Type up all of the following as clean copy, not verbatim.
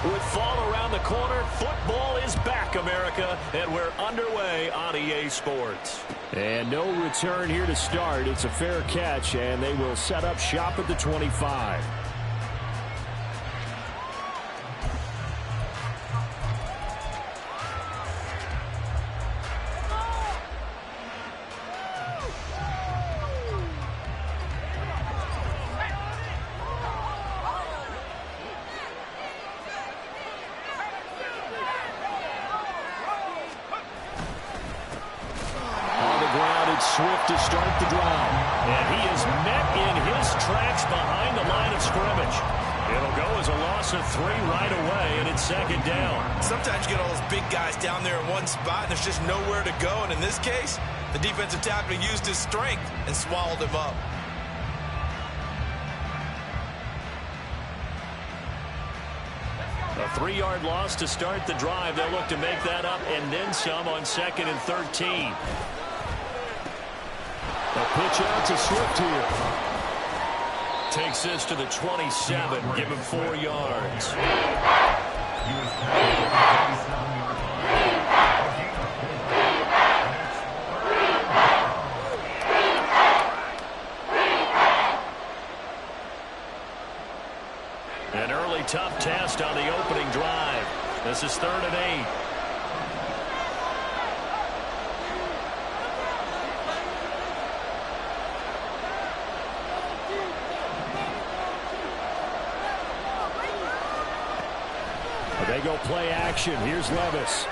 With fall around the corner, football is back, America, and we're underway on EA Sports. And no return here to start. It's a fair catch, and they will set up shop at the 25. Swift to start the drive. And he is met in his tracks behind the line of scrimmage. It'll go as a loss of 3 right away, and it's second down. Sometimes you get all those big guys down there in one spot, and there's just nowhere to go. And in this case, the defensive tackle used his strength and swallowed him up. A 3-yard loss to start the drive. They'll look to make that up and then some on 2nd and 13. A pitch out to Swift here. Takes this to the 27. Give him 4 yards. An early tough test on the opening drive. This is 3rd and 8. They go play action. Here's Levis.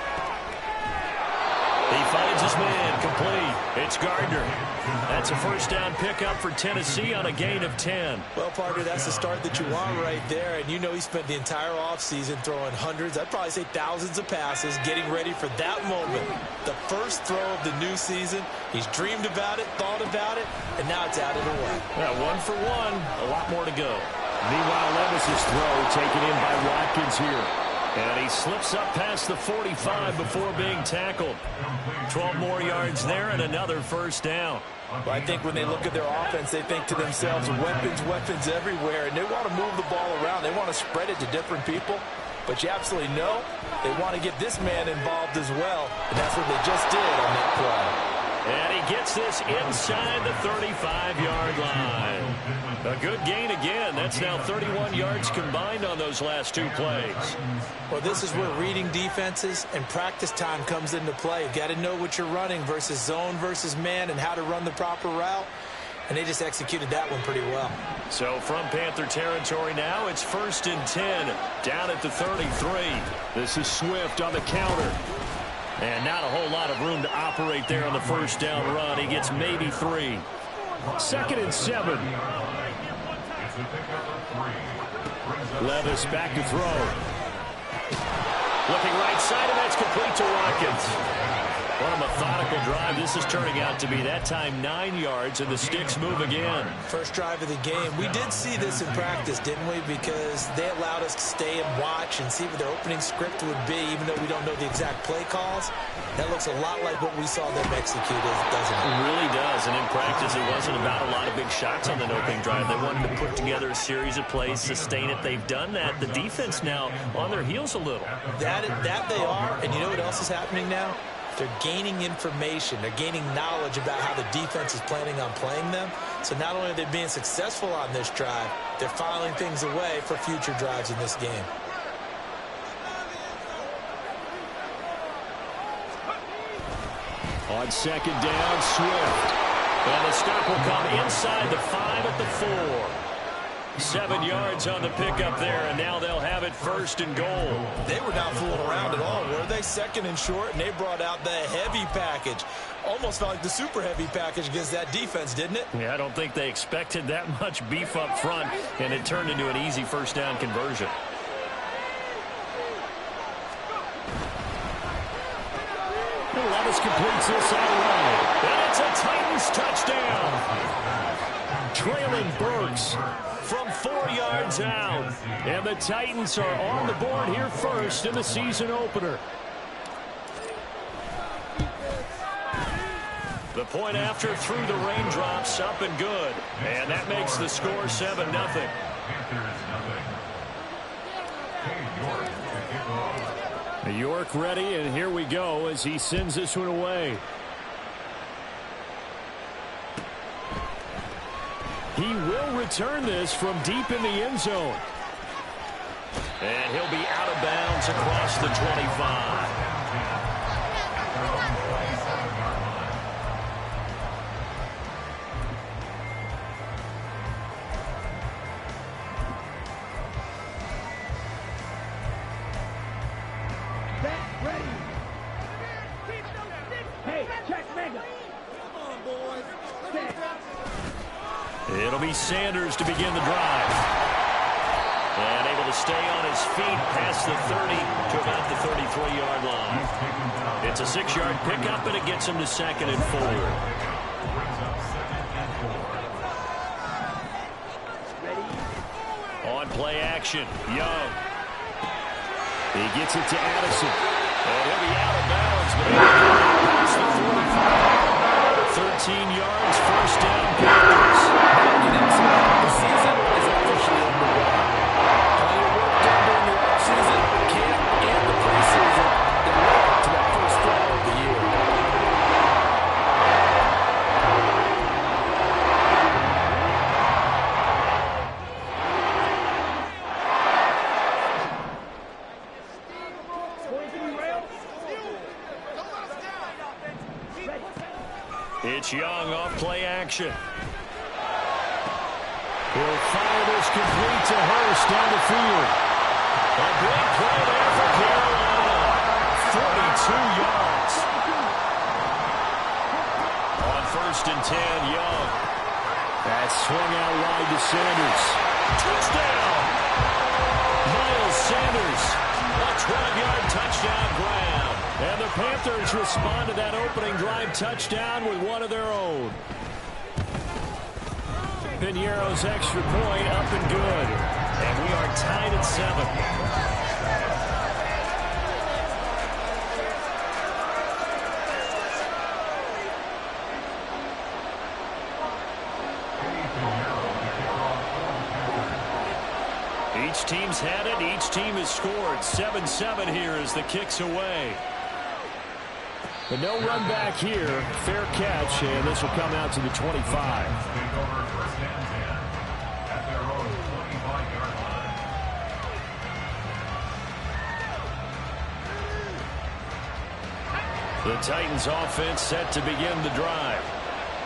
He finds his man. Complete. It's Gardner. That's a first down pickup for Tennessee on a gain of 10. Well, partner, that's the start that you want right there. And you know he spent the entire offseason throwing hundreds, I'd probably say thousands of passes, getting ready for that moment. The first throw of the new season. He's dreamed about it, thought about it, and now it's out of the way. Yeah, 1 for 1. A lot more to go. Meanwhile, Levis's throw taken in by Watkins here. And he slips up past the 45 before being tackled. 12 more yards there and another first down. Well, I think when they look at their offense, they think to themselves, weapons everywhere, and they want to move the ball around. They want to spread it to different people. But you absolutely know they want to get this man involved as well, and that's what they just did on that play. And he gets this inside the 35-yard line. A good gain again. That's now 31 yards combined on those last 2 plays. Well, this is where reading defenses and practice time comes into play. You got to know what you're running versus zone versus man and how to run the proper route. And they just executed that one pretty well. So from Panther territory now, it's 1st and 10 down at the 33. This is Swift on the counter. And not a whole lot of room to operate there on the first down run. He gets maybe 3. 2nd and 7. Levis back to throw. Looking right side, and that's complete to Watkins. What a methodical drive this is turning out to be. That time 9 yards, and the sticks move again. First drive of the game. We did see this in practice, didn't we? Because they allowed us to stay and watch and see what their opening script would be, even though we don't know the exact play calls. That looks a lot like what we saw them execute, doesn't it? It really does, and in practice it wasn't about a lot of big shots on that opening drive. They wanted to put together a series of plays, sustain it. They've done that. The defense now on their heels a little. That they are, and you know what else is happening now? They're gaining information. They're gaining knowledge about how the defense is planning on playing them. So not only are they being successful on this drive, they're filing things away for future drives in this game. On 2nd down, Swift. And the stop will come inside the 5 at the 4. 7 yards on the pickup there, and now they'll have it 1st and goal. They were not fooling around at all, were they? 2nd and short, and they brought out the heavy package. Almost felt like the super heavy package against that defense, didn't it? Yeah, I don't think they expected that much beef up front, and it turned into an easy first down conversion. Levis completes this outright. And it's a Titans touchdown. Traylon Burks from 4 yards out. And the Titans are on the board here first in the season opener. The point after through the raindrops, up and good. And that makes the score 7-0. York ready, and here we go as he sends this one away. He will return this from deep in the end zone. And he'll be out of bounds across the 25. It'll be Sanders to begin the drive. And able to stay on his feet past the 30 to about the 33-yard line. It's a 6-yard pickup, and it gets him to 2nd and 4. On play action, Young. He gets it to Addison. And he'll be out of bounds, but past the 45. 13 yards, first down, Panthers. The season is officially underway. Plenty of work done during the offseason, camp, and the preseason that led to that first drive of the year. It's Young off play action. He'll fire this complete to Hurst down the field. A big play there for Carolina. 42 yards. On 1st and 10, Young. That swung out wide to Sanders. Touchdown! Miles Sanders. A 12-yard touchdown grab. And the Panthers respond to that opening drive touchdown with one of their own. Piñeiro's extra point up and good. And we are tied at 7. Each team's had it. Each team has scored. 7-7 here as the kick's away. But no run back here. Fair catch, and this will come out to the 25. The Titans offense set to begin the drive.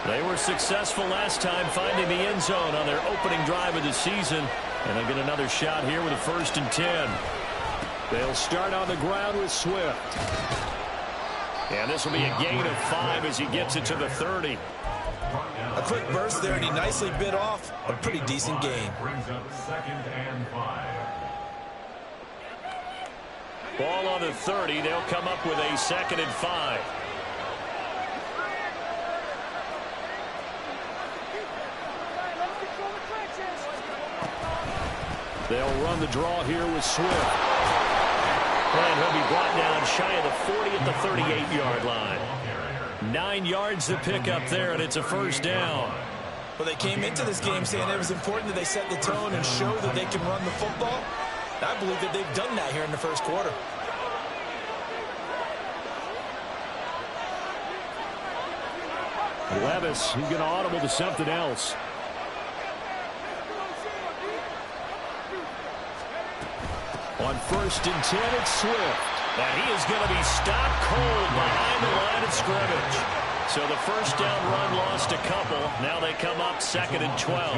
They were successful last time finding the end zone on their opening drive of the season. And they'll get another shot here with a 1st and 10. They'll start on the ground with Swift. And this will be a gain of 5 as he gets it to the 30. A quick burst there, and he nicely bit off a pretty decent gain. Ball on the 30. They'll come up with a 2nd and 5. They'll run the draw here with Swift. And he'll be brought down shy of the 40 at the 38-yard line. 9 yards to pick up there, and it's a 1st down. Well, they came into this game saying it was important that they set the tone and show that they can run the football. I believe that they've done that here in the 1st quarter. Levis, he's going to audible to something else. On 1st and 10, it's Swift. And he is going to be stopped cold behind the line of scrimmage. So the 1st down run lost a couple. Now they come up 2nd and 12.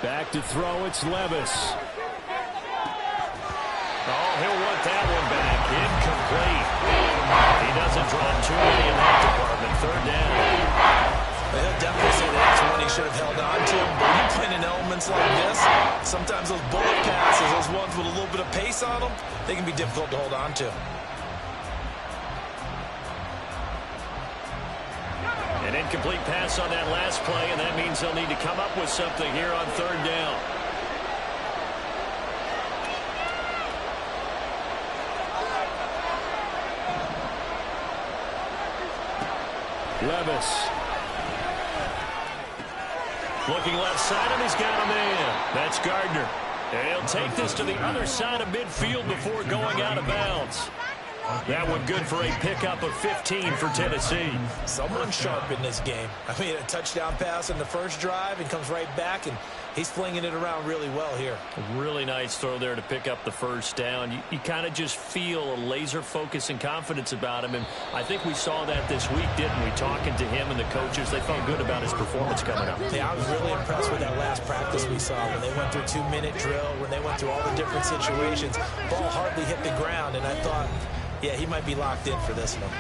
Back to throw, it's Levis. Oh, he'll want that one back. Incomplete. He doesn't drop too many in that department. 3rd down. He'll definitely say that's one he should have held on to. But when you're playing in elements like this, sometimes those bullet passes, those ones with a little bit of pace on them, they can be difficult to hold on to. An incomplete pass on that last play, and that means they'll need to come up with something here on 3rd down. Levis. Looking left side, and he's got him in. That's Gardner. And he'll take this to the other side of midfield before going out of bounds. That one good for a pickup of 15 for Tennessee. Someone sharp in this game. I mean, a touchdown pass on the first drive and comes right back, and he's flinging it around really well here. A really nice throw there to pick up the first down. You kind of just feel a laser focus and confidence about him, and I think we saw that this week, didn't we? Talking to him and the coaches, they felt good about his performance coming up. Yeah, I was really impressed with that last practice we saw when they went through 2-minute drill, when they went through all the different situations. Ball hardly hit the ground, and I thought, yeah, he might be locked in for this one.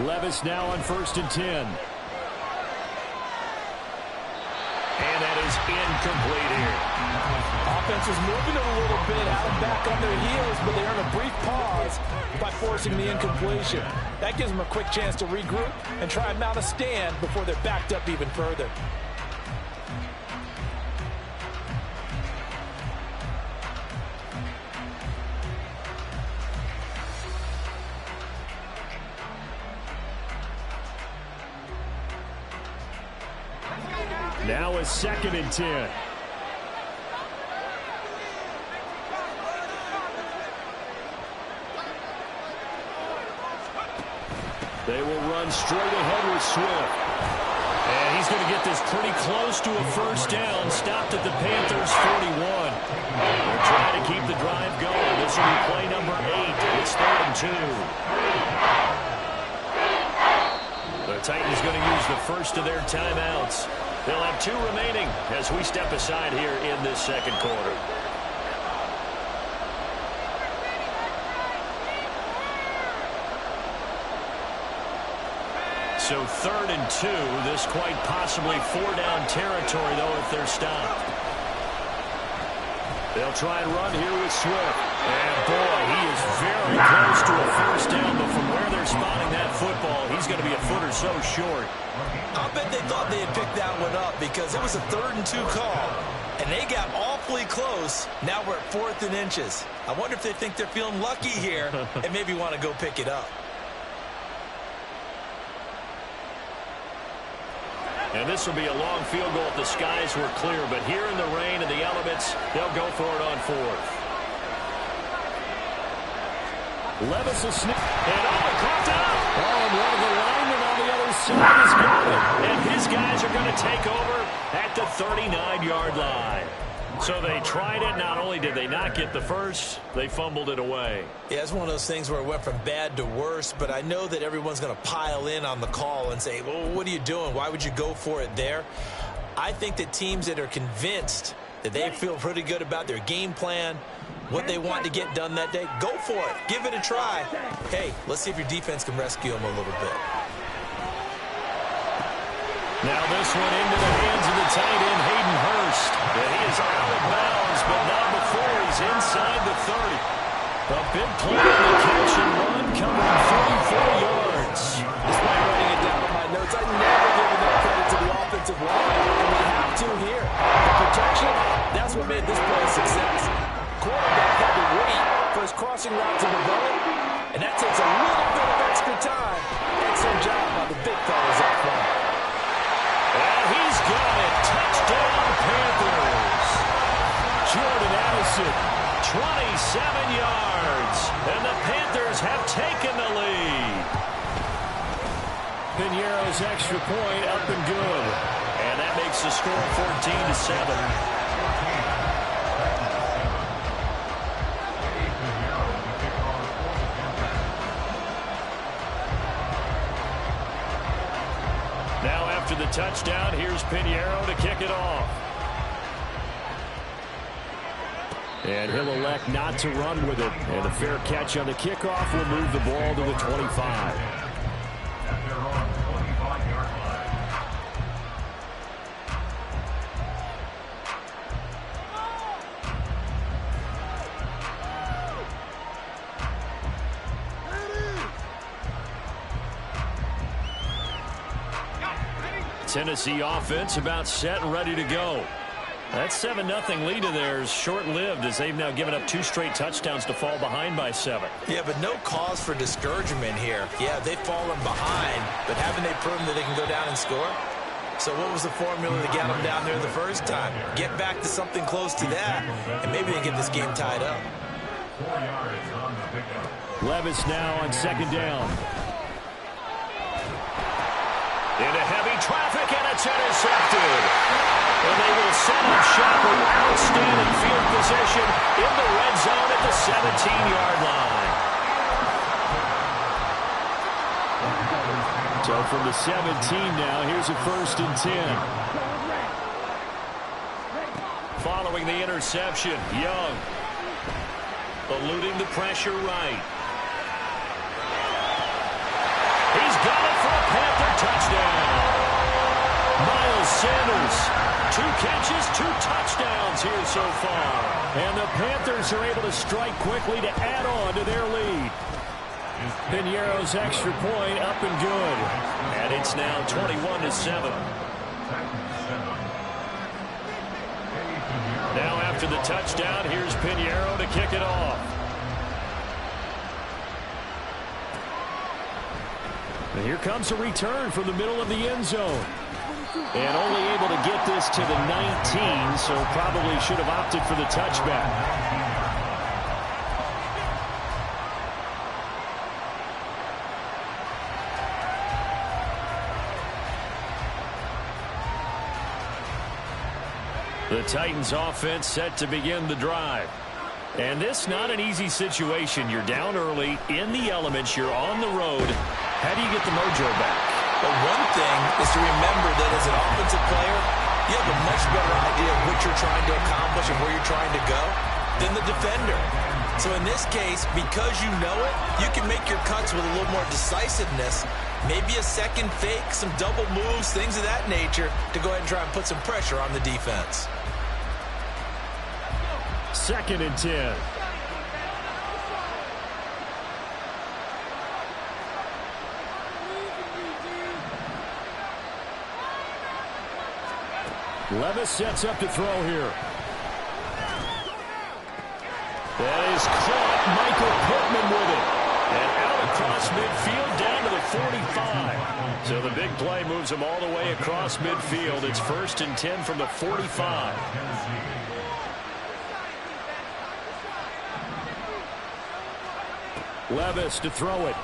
Levis now on 1st and 10. And that is incomplete here. Offense is moving it a little bit, out and back on their heels, but they earn a brief pause by forcing the incompletion. That gives them a quick chance to regroup and try and mount a stand before they're backed up even further. Now a 2nd and 10. They will run straight ahead with Swift. And he's going to get this pretty close to a first down. Stopped at the Panthers' 41. They're trying to keep the drive going. This will be play number 8. It's 3rd and 2. The Titans going to use the first of their timeouts. They'll have 2 remaining as we step aside here in this second quarter. So 3rd and 2. This quite possibly 4-down territory, though, if they're stopped. They'll try and run here with Swift. And, boy, he is very close to a first down, but from where they're spotting that football, he's going to be a foot or so short. I'll bet they thought they had picked that one up because it was a 3rd and 2 call, and they got awfully close. Now we're at 4th and inches. I wonder if they think they're feeling lucky here and maybe want to go pick it up. And this will be a long field goal if the skies were clear, but here in the rain and the elements, they'll go for it on 4th. Levis will snip. And caught up. Oh, and one of the linemen on the other side has got it. And his guys are going to take over at the 39-yard line. So they tried it. Not only did they not get the first, they fumbled it away. Yeah, it's one of those things where it went from bad to worse, but I know that everyone's going to pile in on the call and say, well, what are you doing? Why would you go for it there? I think that teams that are convinced that they feel pretty good about their game plan, what they want to get done that day, go for it. Give it a try. Hey, let's see if your defense can rescue them a little bit. Now this one into the hands of the tight end, Hayden Hurst. And he is out of bounds, but not before he's inside the 30. A big play on the catch and run coming 44 yards. Despite writing it down in my notes, I never give enough credit to the offensive line, and we have to here. The protection, that's what made this play a success. Quarterback had to wait for his crossing route to develop, and that takes a little bit of extra time. Excellent job by the big fellas up front. And he's got it. Touchdown, Panthers. Jordan Addison, 27 yards. And the Panthers have taken the lead. Piñeiro's extra point up and good. And that makes the score 14-7. Now after the touchdown, here's Piñeiro to kick it off. And he'll elect not to run with it. And a fair catch on the kickoff will move the ball to the 25. Tennessee offense about set and ready to go. That 7-0 lead of theirs short-lived as they've now given up 2 straight touchdowns to fall behind by 7. Yeah, but no cause for discouragement here. Yeah, they've fallen behind, but haven't they proven that they can go down and score? So what was the formula to get them down there the first time? Get back to something close to that, and maybe they get this game tied up. Levis now on 2nd down. Into heavy traffic, and it's intercepted. And they will set up shop with outstanding field position in the red zone at the 17-yard line. So from the 17 now, here's a 1st and 10. Following the interception, Young eluding the pressure right. He's got it for a Panther touchdown. Miles Sanders, 2 catches, 2 touchdowns here so far. And the Panthers are able to strike quickly to add on to their lead. Piñeiro's extra point up and good. And it's now 21-7. Now after the touchdown, here's Piñeiro to kick it off. And here comes a return from the middle of the end zone. And only able to get this to the 19, so probably should have opted for the touchback. The Titans offense set to begin the drive. And this not an easy situation. You're down early, in the elements, you're on the road. How do you get the mojo back? But one thing is to remember that as an offensive player, you have a much better idea of what you're trying to accomplish and where you're trying to go than the defender. So in this case, because you know it, you can make your cuts with a little more decisiveness. Maybe a second fake, some double moves, things of that nature to go ahead and try and put some pressure on the defense. 2nd and 10. Levis sets up to throw here. That is caught. Michael Pittman with it. And out across midfield down to the 45. So the big play moves him all the way across midfield. It's 1st and 10 from the 45. Levis to throw it.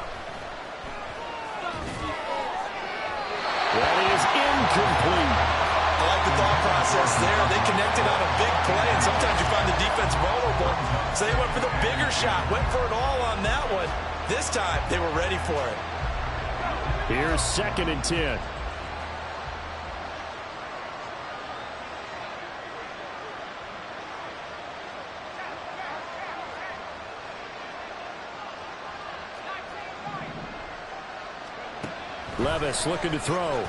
That is incomplete. I like the thought process there. They connected on a big play, and sometimes you find the defense vulnerable. So they went for the bigger shot, went for it all on that one. This time, they were ready for it. Here's 2nd and 10. Levis looking to throw.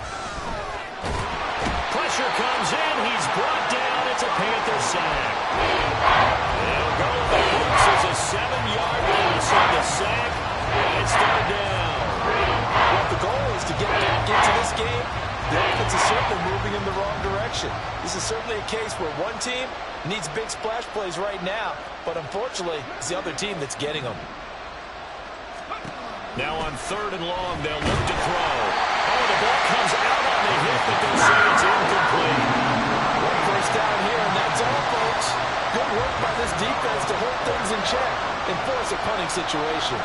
Pressure comes in. He's brought down. It's a Panther sack. They'll go. The Hooks is a 7-yard loss on the sack. And it's 3rd down. Well, the goal is to get back into this game. The offense is certainly moving in the wrong direction. This is certainly a case where one team needs big splash plays right now, but unfortunately, it's the other team that's getting them. Now on 3rd and long, they'll look to throw. Oh, the ball comes out on the hip, but they'll say it's incomplete. One first down here, and that's all, folks. Good work by this defense to hold things in check and force a punting situation.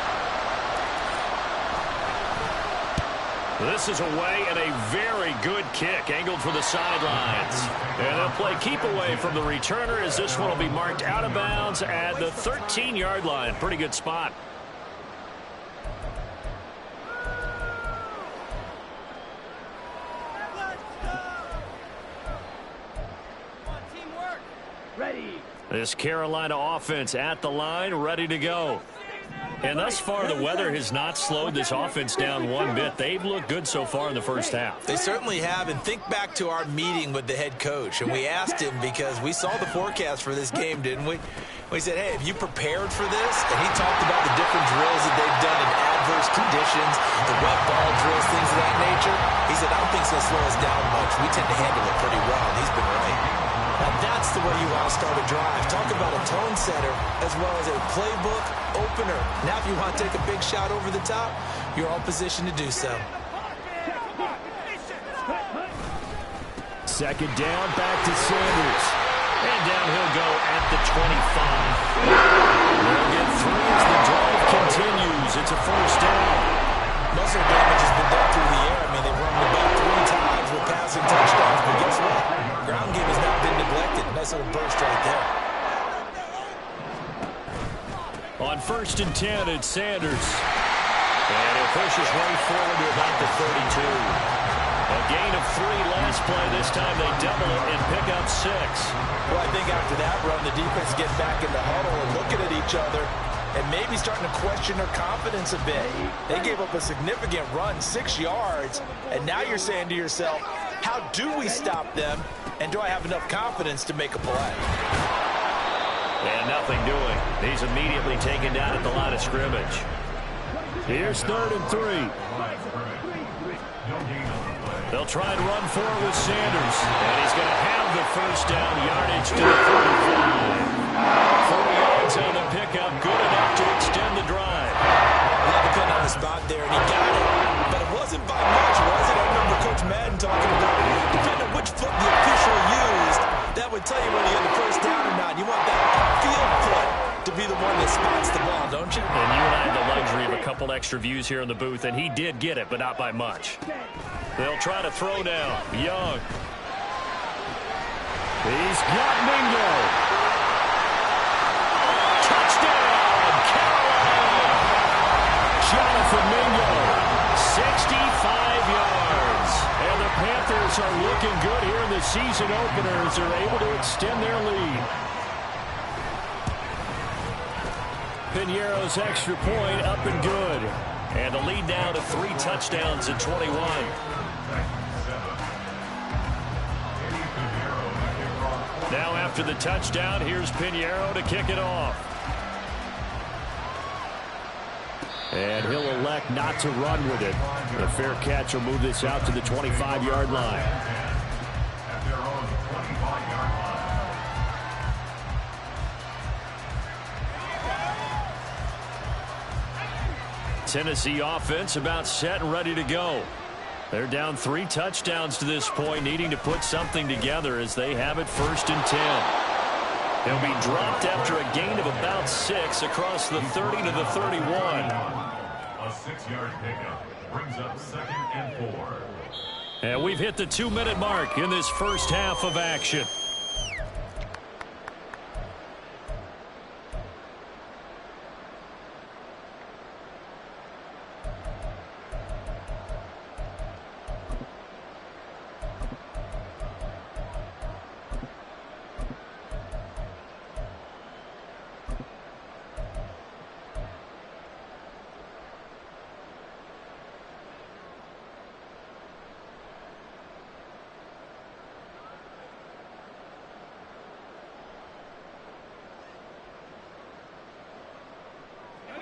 This is away and a very good kick angled for the sidelines. And they'll play keep away from the returner as this one will be marked out of bounds at the 13-yard line. Pretty good spot. This Carolina offense at the line, ready to go. And thus far, the weather has not slowed this offense down one bit. They've looked good so far in the first half. They certainly have. And think back to our meeting with the head coach. And we asked him because we saw the forecast for this game, didn't we? We said, hey, have you prepared for this? And he talked about the different drills that they've done in adverse conditions, the wet ball drills, things of that nature. He said, I don't think it's going to slow us down much. We tend to handle it pretty well, and he's been right. Now, that's the way you want to start a drive. Talk about a tone setter as well as a playbook opener. Now, if you want to take a big shot over the top, you're all positioned to do so. Second down, back to Sanders. And down he'll go at the 25. They'll get three as the drive continues. It's a first down. Muscle damage has been done through the air. I mean, they've run the ball 3 times with passing touchdowns. But guess what? Ground game has not been neglected. Nice little burst right there. On 1st and 10, it's Sanders. And he'll push his way forward to about the 32. A gain of 3 last play. This time they double it and pick up 6. Well, I think after that run, the defense gets back in the huddle and looking at each other and maybe starting to question their confidence a bit. They gave up a significant run, 6 yards, and now you're saying to yourself, how do we stop them, and do I have enough confidence to make a play? And nothing doing. He's immediately taken down at the line of scrimmage. Here's 3rd and 3. They'll try and run forward with Sanders. And he's going to have the first down yardage to the 35. 4 yards on the pickup. Good enough to extend the drive. Well, depending on the spot there, and he got it. But it wasn't by much, was it? I remember Coach Madden talking about, depending on which foot the official used, that would tell you whether you had the first down or not. You want that field foot to be the one that spots the ball, don't you? And you and I have the luxury of a couple extra views here in the booth, and he did get it, but not by much. They'll try to throw now. Young. He's got Mingo. Touchdown, Carolina. Jonathan Mingo, 65 yards. And the Panthers are looking good here in the season openers. They're able to extend their lead. Piñeiro's extra point up and good. And the lead down to 3 touchdowns at 21. Now after the touchdown, here's Piñeiro to kick it off. And he'll elect not to run with it. The fair catch will move this out to the 25-yard line. Tennessee offense about set and ready to go. They're down 3 touchdowns to this point, needing to put something together as they have it 1st and 10. They'll be dropped after a gain of about 6 across the 30 to the 31. A 6-yard pickup brings up 2nd and 4. And we've hit the 2-minute mark in this first half of action.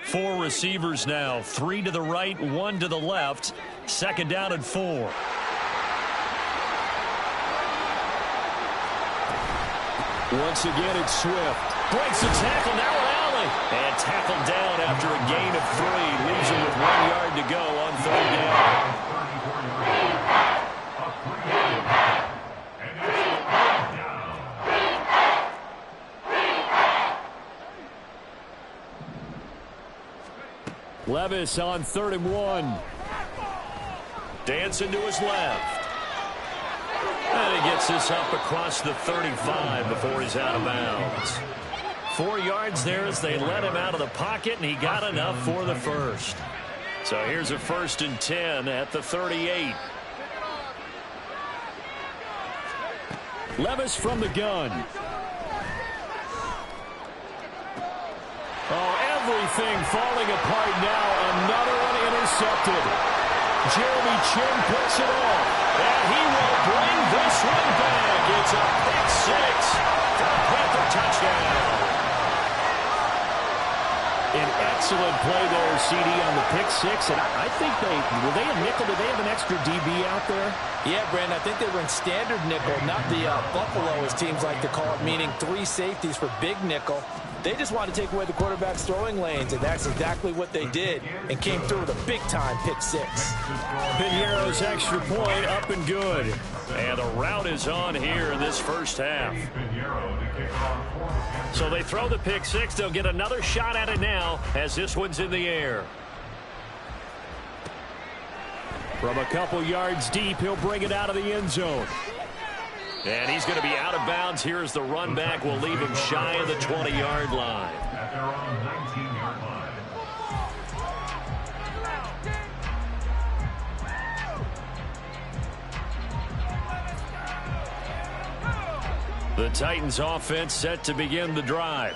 Four receivers now, 3 to the right, 1 to the left. 2nd down and 4. Once again, it's Swift. Breaks the tackle, now Alley. And tackled down after a gain of 3. Leaves him with 1 yard to go on 3rd down. Levis on 3rd and 1. Dancing to his left. And he gets this up across the 35 before he's out of bounds. 4 yards there as they let him out of the pocket, and he got enough for the first. So here's a 1st and 10 at the 38. Levis from the gun. Oh, everything falling apart now. Another one intercepted. Jeremy Chin picks it off. And he will bring this one back. It's a pick six for a Panther touchdown. An excellent play there, CD, on the pick six. And I think were they a nickel? Did they have an extra DB out there? Yeah, Brandon, I think they were in standard nickel, not the Buffalo, as teams like to call it, meaning 3 safeties for big nickel. They just wanted to take away the quarterback's throwing lanes, and that's exactly what they did, and came through with a big-time pick six. Pinheiro's extra point up and good. And the route is on here in this first half. So they throw the pick six. They'll get another shot at it now as this one's in the air. From a couple yards deep, he'll bring it out of the end zone. And he's going to be out of bounds. Here's the run back. Will leave him shy of the 20-yard line. At their own 19-yard line. The Titans offense set to begin the drive.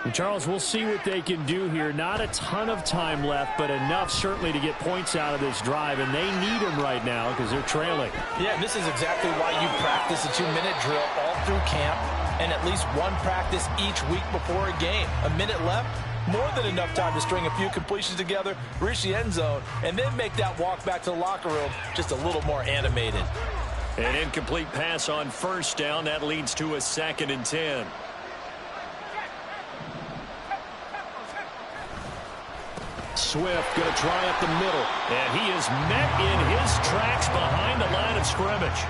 And Charles, we'll see what they can do here. Not a ton of time left, but enough certainly to get points out of this drive, and they need them right now because they're trailing. Yeah, and this is exactly why you practice a 2-minute drill all through camp and at least one practice each week before a game. A minute left, more than enough time to string a few completions together, reach the end zone, and then make that walk back to the locker room just a little more animated. An incomplete pass on first down. That leads to a 2nd and 10. Swift going to try up the middle. And he is met in his tracks behind the line of scrimmage.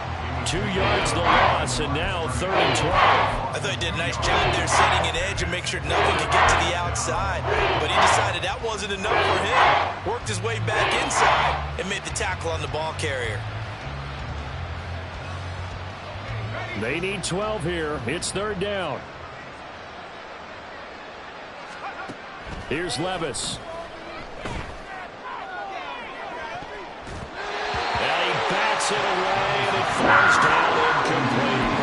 2 yards the loss, and now 3rd and 12. I thought he did a nice job there setting an edge and make sure nothing could get to the outside. But he decided that wasn't enough for him. Worked his way back inside and made the tackle on the ball carrier. They need 12 here. It's 3rd down. Here's Levis. And he bats it away, and it falls down incomplete.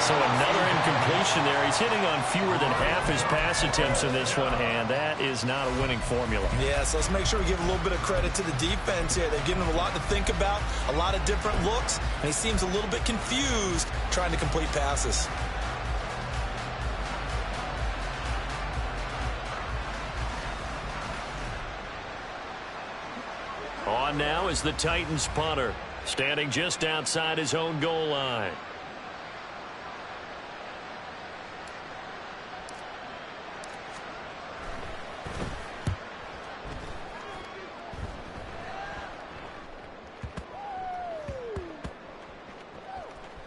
So another incompletion there. He's hitting on fewer than half his pass attempts in this one, and that is not a winning formula. Yeah, so let's make sure we give a little bit of credit to the defense here. They've given him a lot to think about, a lot of different looks, and he seems a little bit confused trying to complete passes. On now is the Titans punter, standing just outside his own goal line.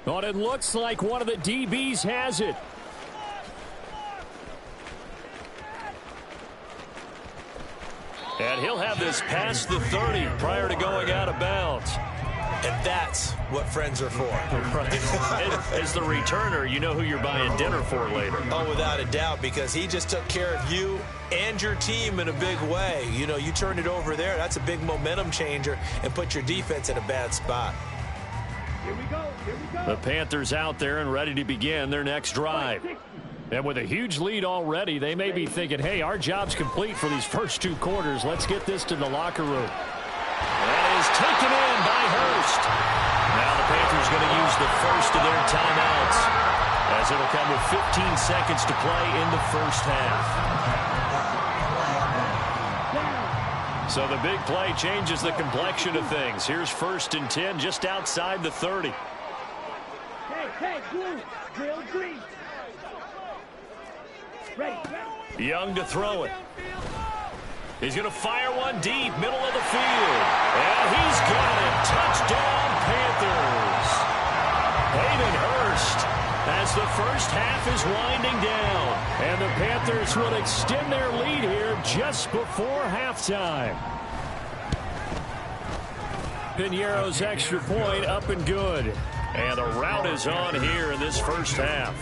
But it looks like one of the DBs has it. And he'll have this past the 30 prior to going out of bounds. And that's what friends are for. Right. As the returner, you know who you're buying dinner for later. Oh, without a doubt, because he just took care of you and your team in a big way. You know, you turned it over there. That's a big momentum changer and put your defense in a bad spot. Here we go. Here we go. The Panthers out there and ready to begin their next drive. And with a huge lead already, they may be thinking, hey, our job's complete for these first 2 quarters. Let's get this to the locker room. That is taken in by Hurst. Now the Panthers going to use the first of their timeouts, as it'll come with 15 seconds to play in the first half. So the big play changes the complexion of things. Here's 1st and 10 just outside the 30. Hey, blue, drill green. Ready. Young to throw it. He's going to fire one deep, middle of the field. And he's got it. Touchdown, Panthers. Hayden Hurst as the first half is winding down. And the Panthers will extend their lead here just before halftime. Pinheiro's extra point up and good. And the route is on here in this first half.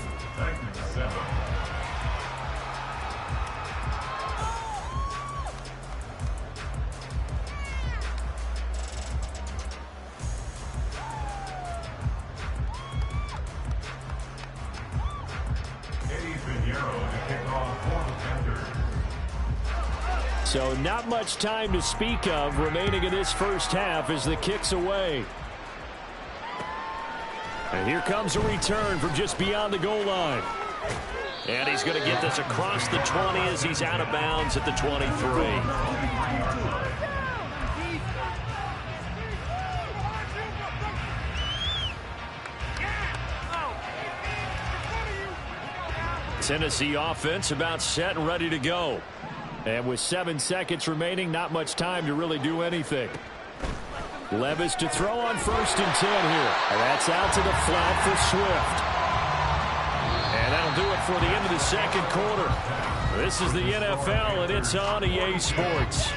So not much time to speak of remaining in this first half as the kick's away. And here comes a return from just beyond the goal line. And he's going to get this across the 20 as he's out of bounds at the 23. Tennessee offense about set and ready to go. And with 7 seconds remaining, not much time to really do anything. Levis to throw on 1st and 10 here. And that's out to the flat for Swift. And that'll do it for the end of the second quarter. This is the NFL, and it's on EA Sports.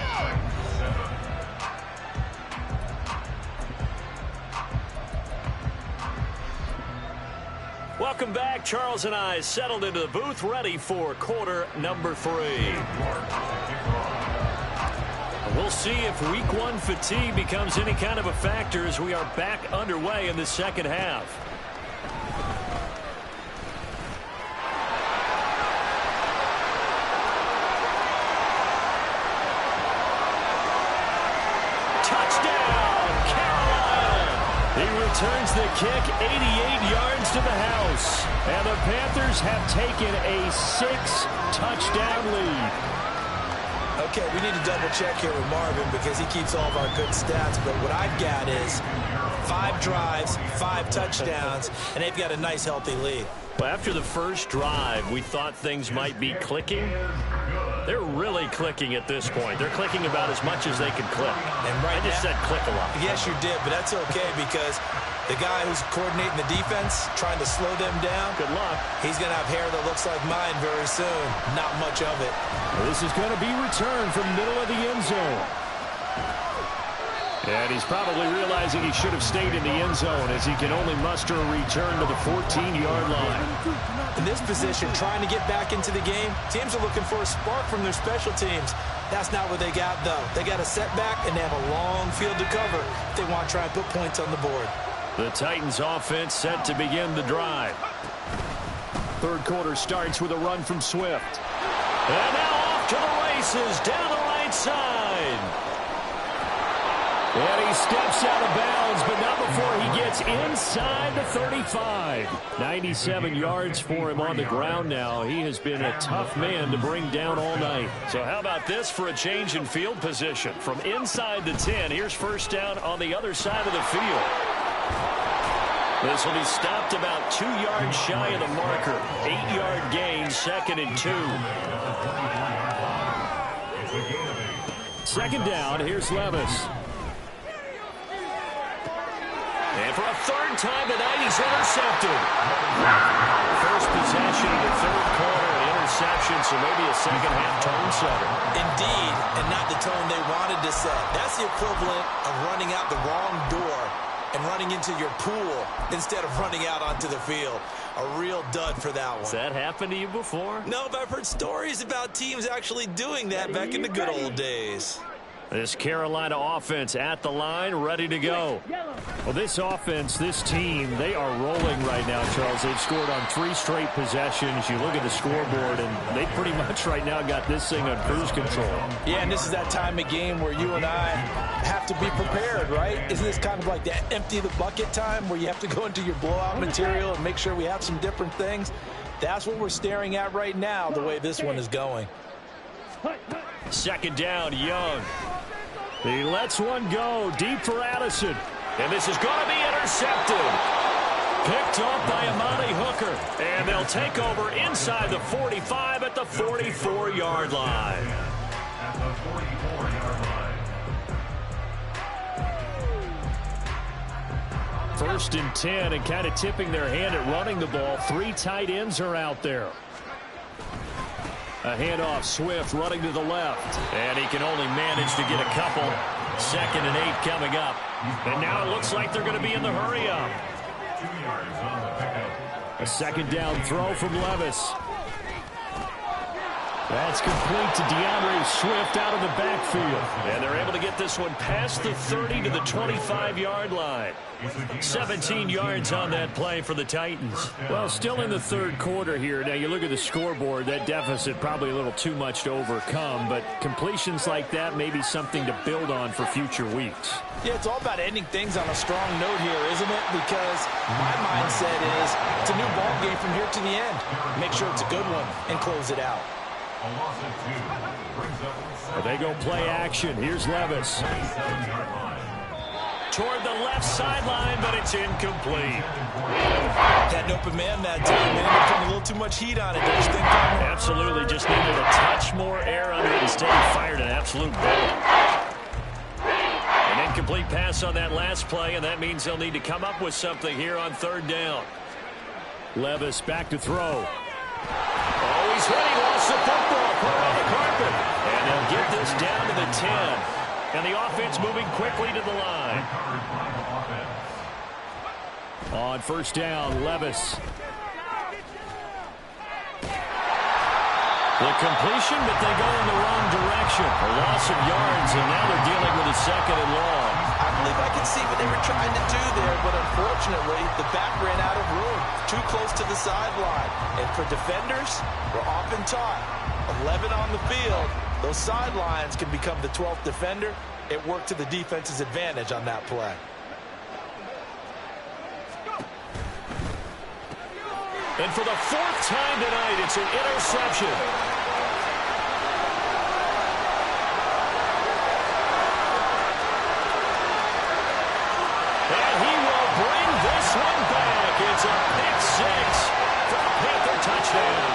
Welcome back. Charles and I settled into the booth, ready for quarter number 3. We'll see if week 1 fatigue becomes any kind of a factor as we are back underway in the second half. Turns the kick 88 yards to the house. And the Panthers have taken a 6-touchdown lead. Okay, we need to double check here with Marvin because he keeps all of our good stats. But what I've got is 5 drives, 5 touchdowns, and they've got a nice healthy lead. Well, after the first drive, we thought things might be clicking. They're really clicking at this point. They're clicking about as much as they can click. And right I just said click a lot. Yes, you did, but that's okay because the guy who's coordinating the defense, trying to slow them down, good luck. He's going to have hair that looks like mine very soon. Not much of it. Well, this is going to be returned from middle of the end zone. And he's probably realizing he should have stayed in the end zone as he can only muster a return to the 14-yard line. In this position, trying to get back into the game, teams are looking for a spark from their special teams. That's not what they got, though. They got a setback, and they have a long field to cover if they want to try and put points on the board. The Titans offense set to begin the drive. Third quarter starts with a run from Swift. And now off to the races down the right side. And he steps out of bounds, but not before he gets inside the 35. 97 yards for him on the ground now. He has been a tough man to bring down all night. So how about this for a change in field position? From inside the 10, here's first down on the other side of the field. This will be stopped about 2 yards shy of the marker. 8-yard gain, 2nd and 2. Second down, here's Levis. And for a third time tonight, he's intercepted. First possession of the third quarter, an interception, so maybe a second-half tone setter. Indeed, and not the tone they wanted to set. That's the equivalent of running out the wrong door and running into your pool instead of running out onto the field. A real dud for that one. Has that happened to you before? No, but I've heard stories about teams actually doing that back in the good old days. This Carolina offense at the line, ready to go. Well, this offense, this team, they are rolling right now, Charles. They've scored on 3 straight possessions. You look at the scoreboard, and they pretty much right now got this thing on cruise control. Yeah, and this is that time of game where you and I have to be prepared, right? Isn't this kind of like that empty the bucket time where you have to go into your blowout material and make sure we have some different things? That's what we're staring at right now, the way this one is going. Second down, Young. He lets one go deep for Addison. And this is going to be intercepted. Picked off by Amani Hooker. And they'll take over inside the 45 at the 44-yard line. At the 44-yard line. First and 10, and kind of tipping their hand at running the ball. 3 tight ends are out there. A handoff, Swift running to the left. And he can only manage to get a couple. 2nd and 8 coming up. And now it looks like they're going to be in the hurry-up. 2 yards on the pickup. A second down throw from Levis. That's complete to DeAndre Swift out of the backfield. And they're able to get this one past the 30 to the 25-yard line. 17 yards on that play for the Titans. Well, still in the third quarter here. Now, you look at the scoreboard, that deficit probably a little too much to overcome, but completions like that may be something to build on for future weeks. Yeah, it's all about ending things on a strong note here, isn't it? Because my mindset is it's a new ball game from here to the end. Make sure it's a good one and close it out. They go play action. Here's Levis. Toward the left sideline, but it's incomplete. Had an open man that time, man. They're putting a little too much heat on it. Don't you think, Palmer? Absolutely. Just needed a touch more air under it. Instead, he fired an absolute bullet. An incomplete pass on that last play, and that means they'll need to come up with something here on third down. Levis back to throw. Oh, he's ready. Lost the football. Put it on the carpet. And they'll get this down to the 10. And the offense moving quickly to the line. On first down, Levis. The completion, but they go in the wrong direction. A loss of yards, and now they're dealing with a second and long. I believe I can see what they were trying to do there, but unfortunately, the back ran out of room. Too close to the sideline. And for defenders, we're often taught, 11 on the field, those sidelines can become the 12th defender. It worked to the defense's advantage on that play. And for the fourth time tonight, it's an interception. And he will bring this one back. It's a pick six for a Panther touchdown.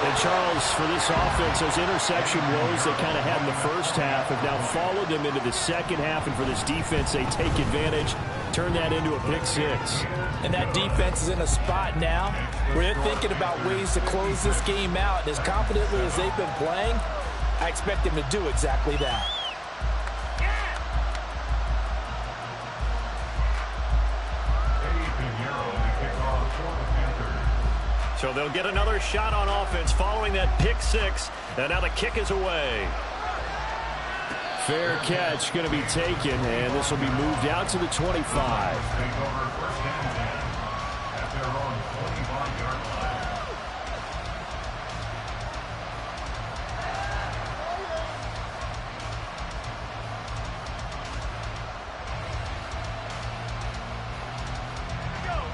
And Charles, for this offense, those interception woes they kind of had in the first half have now followed them into the second half. And for this defense, they take advantage, turn that into a pick six. And that defense is in a spot now where they're thinking about ways to close this game out. And as confidently as they've been playing, I expect them to do exactly that. So they'll get another shot on offense following that pick six. And now the kick is away. Fair catch going to be taken, and this will be moved out to the 25.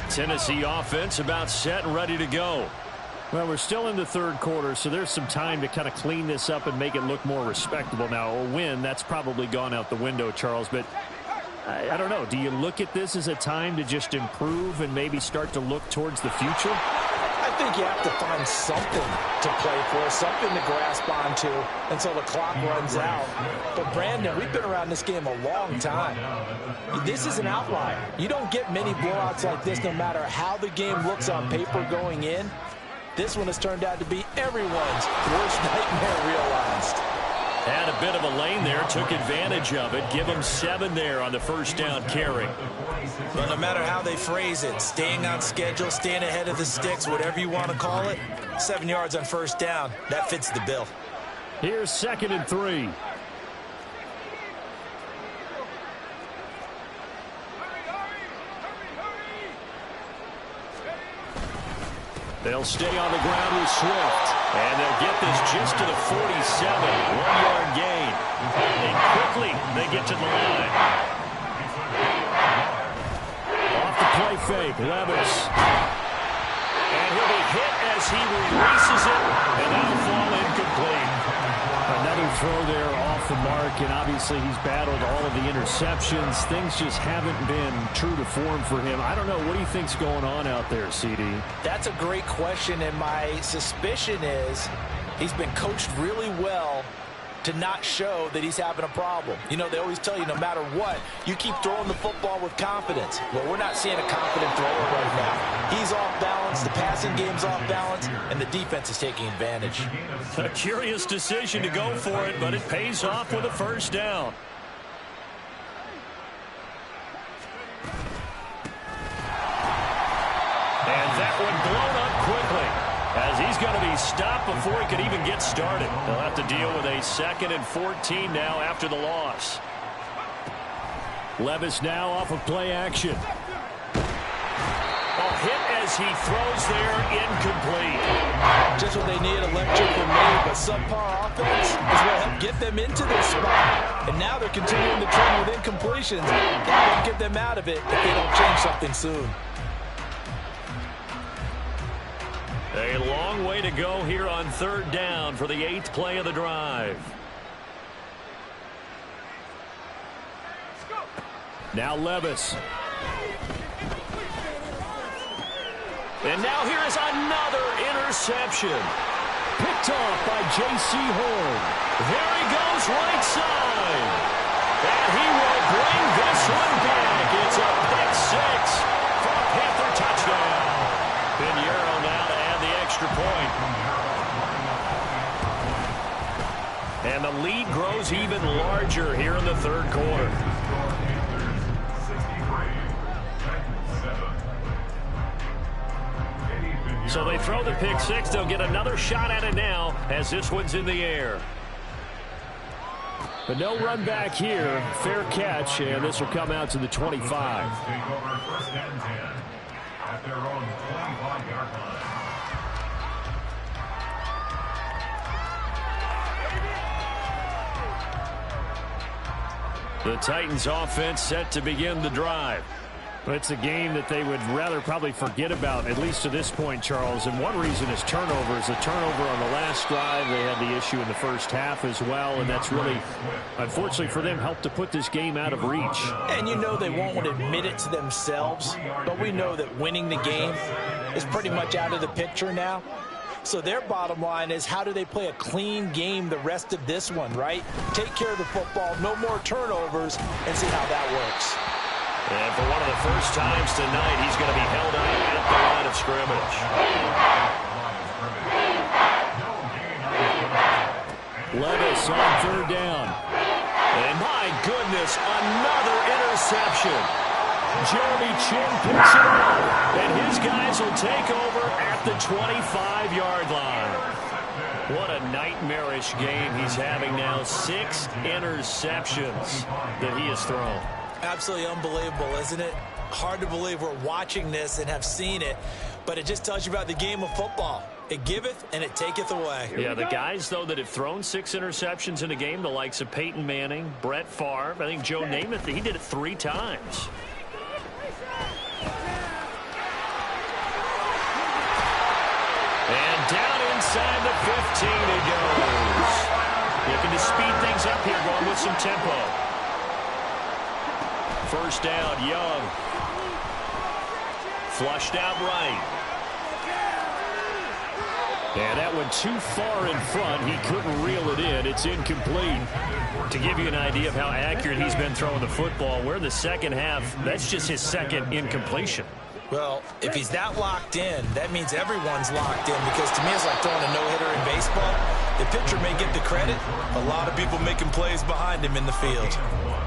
Tennessee offense about set and ready to go. Well, we're still in the third quarter, so there's some time to kind of clean this up and make it look more respectable. Now, a win, that's probably gone out the window, Charles, but I don't know. Do you look at this as a time to just improve and maybe start to look towards the future? I think you have to find something to play for, something to grasp onto until the clock runs out. But, Brandon, we've been around this game a long time. This is an outlier. You don't get many blowouts like this no matter how the game looks on paper going in. This one has turned out to be everyone's worst nightmare realized. Had a bit of a lane there, took advantage of it. Give them 7 there on the first down carry. Well, no matter how they phrase it, staying on schedule, staying ahead of the sticks, whatever you want to call it, 7 yards on first down, that fits the bill. Here's 2nd and 3. They'll stay on the ground with Swift. And they'll get this just to the 47. 1-yard gain. And quickly they get to the line. Off the play fake, Levis. And he'll be hit as he releases it. And that'll fall incomplete. Another throw there off the mark, and obviously he's battled all of the interceptions. Things just haven't been true to form for him. I don't know. What do you think's going on out there, CD? That's a great question, and my suspicion is he's been coached really well to not show that he's having a problem. You know, they always tell you no matter what, you keep throwing the football with confidence. Well, we're not seeing a confident thrower right now. He's off balance, the passing game's off balance, and the defense is taking advantage. A curious decision to go for it, but it pays off with a first down. And that one blown up quickly as he's he's going to be stopped before he could even get started. They'll have to deal with a 2nd and 14 now after the loss. Levis now off of play action. Hit as he throws there, incomplete. Just what they need, electric grenade, but subpar offense is what helped get them into this spot. And now they're continuing the trend with incompletions. That won't get them out of it if they don't change something soon. A long way to go here on 3rd down for the 8th play of the drive. Now Levis. And now here is another interception. Picked off by J.C. Horn. There he goes right side. And he will bring this one back. It's a pick 6 for a Panther touchdown. Pinheiro now to add the extra point. And the lead grows even larger here in the 3rd quarter. So they throw the pick 6. They'll get another shot at it now as this one's in the air. But no run back here. Fair catch, and this will come out to the 25. Take over 1st and 10 at their own 25-yard line. The Titans offense set to begin the drive. It's a game that they would rather probably forget about, at least to this point, Charles. And one reason is turnovers. The turnover on the last drive, they had the issue in the first half as well. And that's really, unfortunately for them, helped to put this game out of reach. And you know they won't admit it to themselves, but we know that winning the game is pretty much out of the picture now. So their bottom line is, how do they play a clean game the rest of this one, right? Take care of the football, no more turnovers, and see how that works. And for one of the first times tonight, he's going to be held out at the line of scrimmage. Levis on 3rd down. And my goodness, another interception. Jeremy Chin picks it up, and his guys will take over at the 25-yard line. What a nightmarish game he's having now. 6 interceptions that he has thrown. Absolutely unbelievable, isn't it? Hard to believe we're watching this and have seen it, but it just tells you about the game of football. It giveth and it taketh away. Yeah, the guys, though, that have thrown 6 interceptions in a game, the likes of Peyton Manning, Brett Favre, I think Joe Namath, he did it 3 times. And down inside the 15 it goes. Looking to speed things up here, going with some tempo. 1st down, Young. Flushed out right. And that one too far in front. He couldn't reel it in. It's incomplete. To give you an idea of how accurate he's been throwing the football, we're in the 2nd half. That's just his 2nd incompletion. Well, if he's that locked in, that means everyone's locked in, because to me it's like throwing a no-hitter in baseball. The pitcher may get the credit. A lot of people making plays behind him in the field.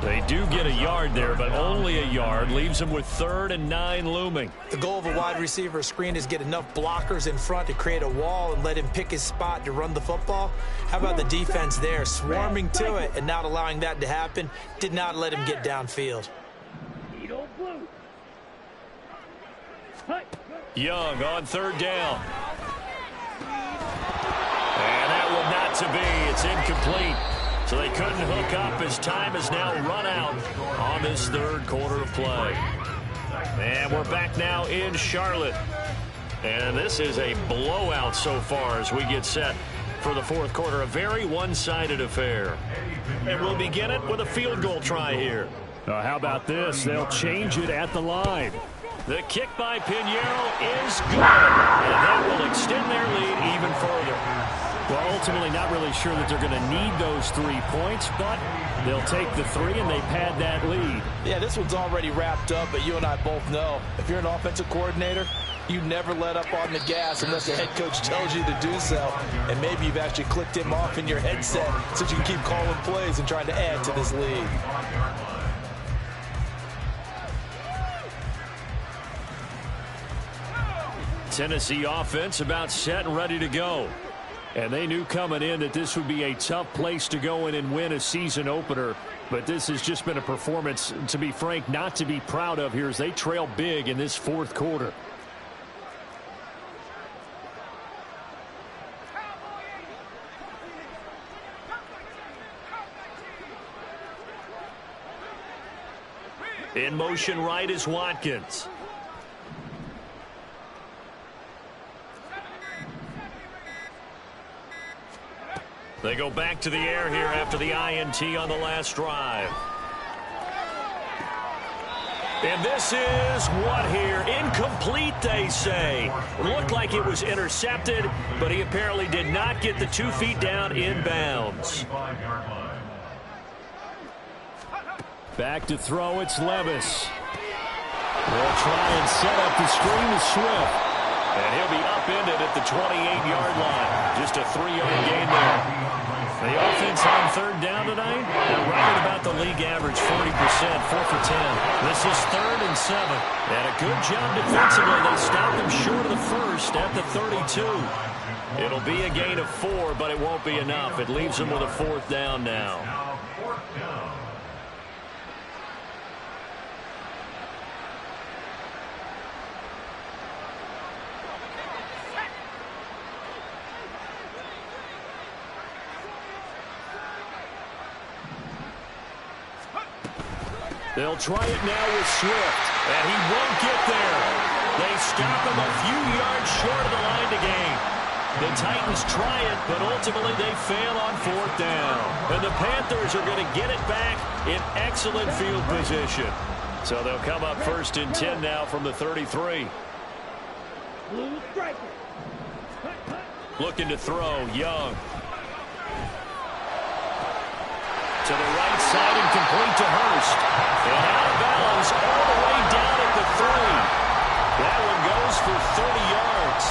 They do get a yard there, but only a yard. Leaves them with 3rd and 9 looming. The goal of a wide receiver screen is get enough blockers in front to create a wall and let him pick his spot to run the football. How about the defense there, swarming to it and not allowing that to happen? Did not let him get downfield. Young on 3rd down. And that one not to be. It's incomplete. So they couldn't hook up as time has now run out on this 3rd quarter of play. And we're back now in Charlotte. And this is a blowout so far as we get set for the 4th quarter. A very one-sided affair. And we'll begin it with a field goal try here. How about this? They'll change it at the line. The kick by Pinheiro is good. And that will extend their lead even further. Well, ultimately not really sure that they're going to need those 3 points, but they'll take the 3 and they pad that lead. Yeah, this one's already wrapped up, but you and I both know if you're an offensive coordinator, you never let up on the gas unless the head coach tells you to do so. And maybe you've actually clicked him off in your headset so you can keep calling plays and trying to add to this lead. Tennessee offense about set and ready to go. And they knew coming in that this would be a tough place to go in and win a season opener. But this has just been a performance, to be frank, not to be proud of here as they trail big in this fourth quarter. In motion right is Watkins. They go back to the air here after the INT on the last drive. And this is what here? Incomplete, they say. Looked like it was intercepted, but he apparently did not get the 2 feet down in bounds. Back to throw, it's Levis. They'll try and set up the screen to Swift. And he'll be upended at the 28-yard line. Just a 3-yard gain there. The offense on third down tonight, they're right at about the league average, 40%, 4 for 10. This is 3rd and 7. And a good job defensively. They stopped them short of the first at the 32. It'll be a gain of 4, but it won't be enough. It leaves them with a 4th down now. They'll try it now with Swift, and he won't get there. They stop him a few yards short of the line to gain. The Titans try it, but ultimately they fail on 4th down. And the Panthers are going to get it back in excellent field position. So they'll come up 1st and 10 now from the 33. Blue striker. Looking to throw, Young. To the right side and complete to Hurst. And out of bounds all the way down at the 3. That one goes for 30 yards.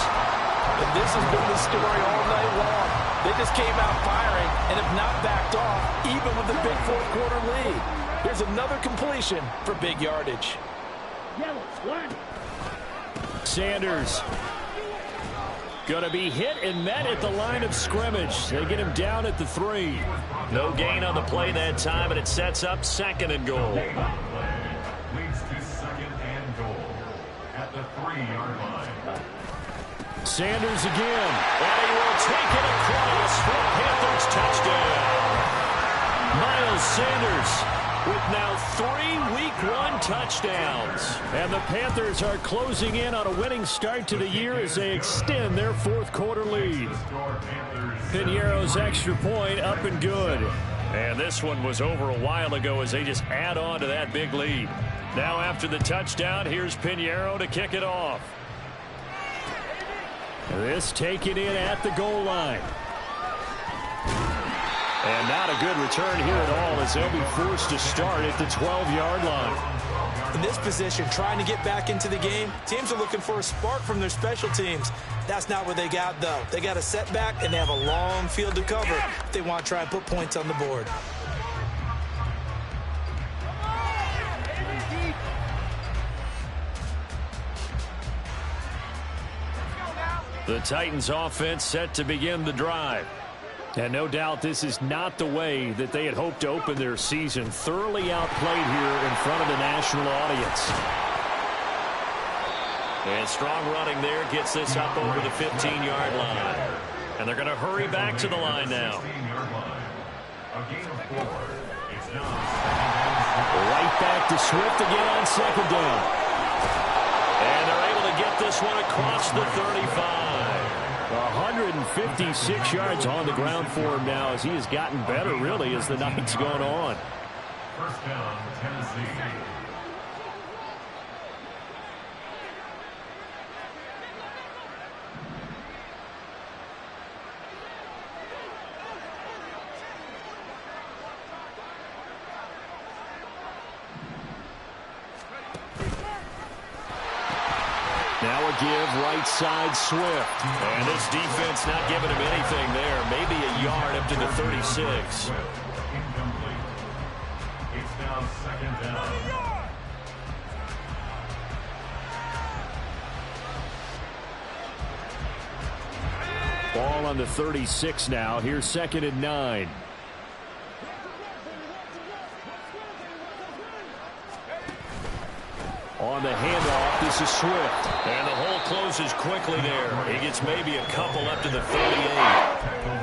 And this has been the story all night long. They just came out firing and have not backed off, even with the big fourth-quarter lead. Here's another completion for big yardage. Yellow, one. Sanders going to be hit and met at the line of scrimmage. They get him down at the 3. No gain on the play that time, and it sets up 2nd and goal. Leads to 2nd and goal at the 3-yard line. Sanders again. And he will take it across for a Panthers touchdown. Miles Sanders with now 3 Week 1 touchdowns. And the Panthers are closing in on a winning start to the year as they extend their fourth-quarter lead. Piñeiro's extra point up and good. And this one was over a while ago as they just add on to that big lead. Now after the touchdown, here's Piñeiro to kick it off. This taken in at the goal line. And not a good return here at all as they'll be forced to start at the 12-yard line. In this position, trying to get back into the game, teams are looking for a spark from their special teams. That's not what they got, though. They got a setback, and they have a long field to cover if they want to try and put points on the board. The Titans offense set to begin the drive. And no doubt this is not the way that they had hoped to open their season. Thoroughly outplayed here in front of the national audience. And strong running there gets this up over the 15-yard line. And they're going to hurry back to the line now. Right back to Swift again on 2nd down. And they're able to get this one across the 35. 156 yards on the ground for him now as he has gotten better, really, as the night's gone on. First down, Tennessee. Now a give right side Swift. And this defense not giving him anything there. Maybe a yard up to the 36. Incomplete. It's now 2nd down. Ball on the 36 now. Here's 2nd and 9. On the handoff, this is Swift. And the hole closes quickly there. He gets maybe a couple up to the 38.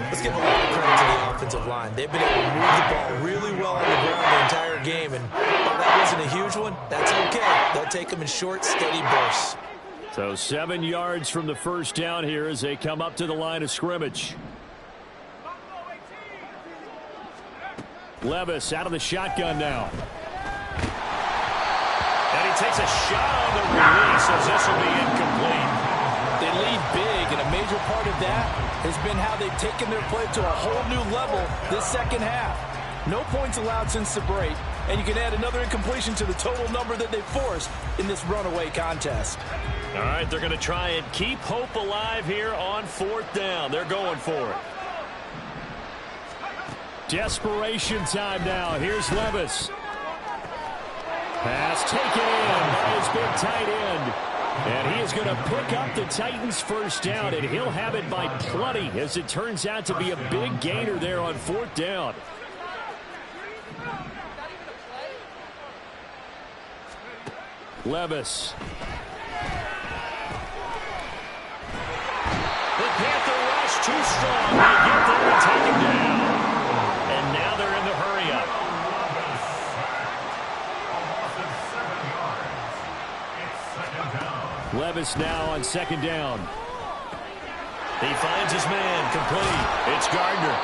Let's give a lot of credit to the offensive line. They've been able to move the ball really well on the ground the entire game. And while that wasn't a huge one, that's okay. They'll take them in short, steady bursts. So 7 yards from the first down here as they come up to the line of scrimmage. Levis out of the shotgun now. And he takes a shot on the release as this will be incomplete. They lead big, and a major part of that has been how they've taken their play to a whole new level this second half. No points allowed since the break, and you can add another incompletion to the total number that they forced in this runaway contest. All right, they're going to try and keep hope alive here on 4th down. They're going for it. Desperation time now. Here's Levis. Pass taken in by his big tight end. And he is going to pick up the Titans' first down, and he'll have it by plenty as it turns out to be a big gainer there on 4th down. Levis. The Panther rush too strong. They get there and take him down. And now they're in the hurry-up. Levis now on 2nd down. He finds his man, complete. It's Gardner.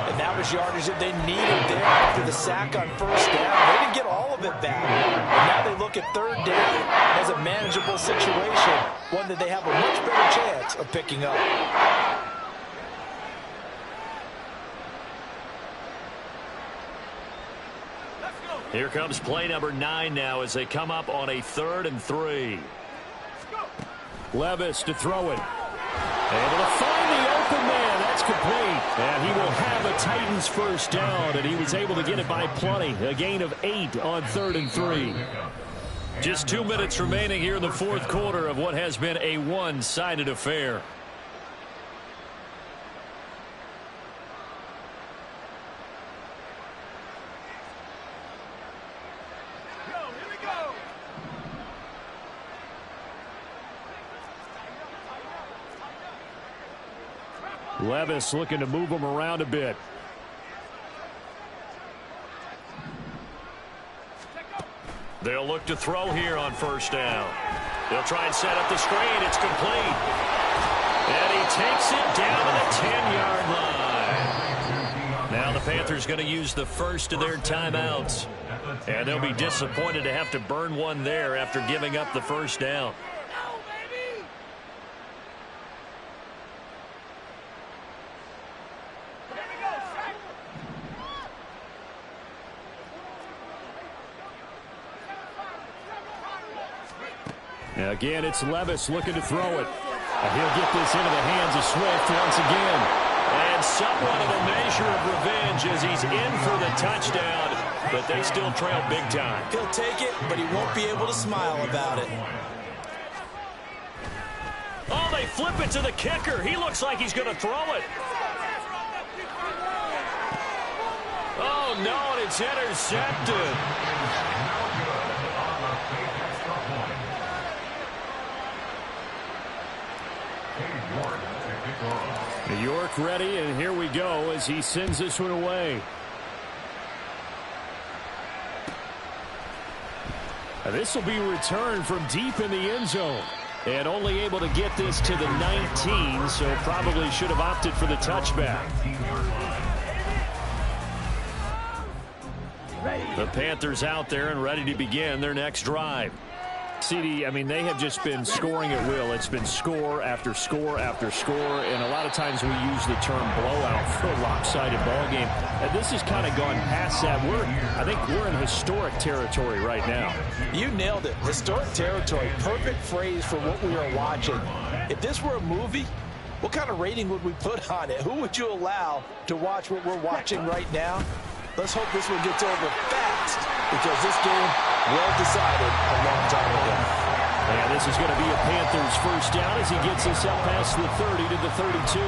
And that was yardage that they needed there after the sack on 1st down. They didn't get all of it back. And now they look at 3rd down as a manageable situation, one that they have a much better chance of picking up. Here comes play number 9 now as they come up on a 3rd and 3. Levis to throw it. Able to find the open man. That's complete. And he will have a Titans first down, and he was able to get it by plenty. A gain of 8 on 3rd and 3. Just 2 minutes remaining here in the 4th quarter of what has been a one-sided affair. Levis looking to move him around a bit. They'll look to throw here on 1st down. They'll try and set up the screen. It's complete. And he takes it down to the 10-yard line. Now the Panthers going to use the first of their timeouts. And they'll be disappointed to have to burn one there after giving up the first down. Again, it's Levis looking to throw it. And he'll get this into the hands of Swift once again. And somewhat of a measure of revenge as he's in for the touchdown. But they still trail big time. He'll take it, but he won't be able to smile about it. Oh, they flip it to the kicker. He looks like he's going to throw it. Oh, no, and it's intercepted. New York ready, and here we go as he sends this one away. This will be returned from deep in the end zone. And only able to get this to the 19, so probably should have opted for the touchback. The Panthers out there and ready to begin their next drive. CD, I mean, they have just been scoring at will. It's been score after score after score, and a lot of times we use the term blowout for a lopsided ball game. And this has kind of gone past that. I think we're in historic territory right now. You nailed it. Historic territory. Perfect phrase for what we are watching. If this were a movie, what kind of rating would we put on it? Who would you allow to watch what we're watching right now? Let's hope this one gets over fast, because this game well decided a long time ago. And this is going to be a Panthers first down as he gets us up past the 30 to the 32.